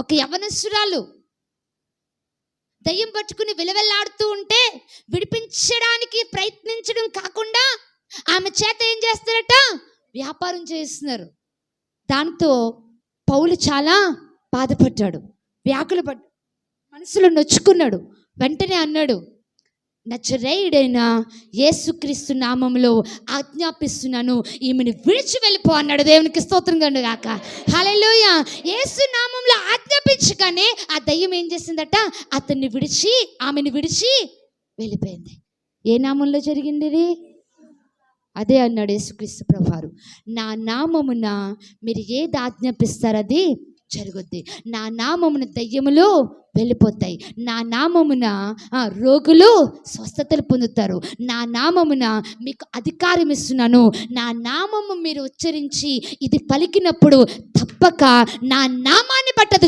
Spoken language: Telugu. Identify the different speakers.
Speaker 1: ఒక యవనస్తురాలు దయ్యం పట్టుకుని విలవెల్లాడుతూ ఉంటే విడిపించడానికి ప్రయత్నించడం కాకుండా ఆమె చేత ఏం చేస్తారట, వ్యాపారం చేస్తున్నారు. దాంతో పౌలు చాలా బాధపడ్డాడు, వ్యాకులు పడ్డాడు, మనసులో నొచ్చుకున్నాడు. వెంటనే అన్నాడు, నజరేయుడైన యేసుక్రీస్తు నామములో ఆజ్ఞాపిస్తున్నాను, ఈమెను విడిచి వెళ్ళిపో అన్నాడు. దేవునికి స్తోత్రం కలుగును గాక. హల్లెలూయా. యేసు నామంలో ఆజ్ఞాపించగానే ఆ దయ్యం ఏం చేసిందట, అతన్ని విడిచి ఆమెను విడిచి వెళ్ళిపోయింది. ఏ నామంలో జరిగింది ఇది? అదే అన్నాడు యేసుక్రీస్తు ప్రభువారు, నా నామమున మీరు ఏది ఆజ్ఞాపిస్తారో అది జరుగుద్ది. నా నామమున దయ్యములు వెళ్ళిపోతాయి, నా నామమున రోగులు స్వస్థతలు పొందుతారు, నా నామమున మీకు అధికారం ఇస్తున్నాను. నా నామము మీరు ఉచ్చరించి ఇది పలికినప్పుడు తప్పక నా నామాన్ని బట్టదు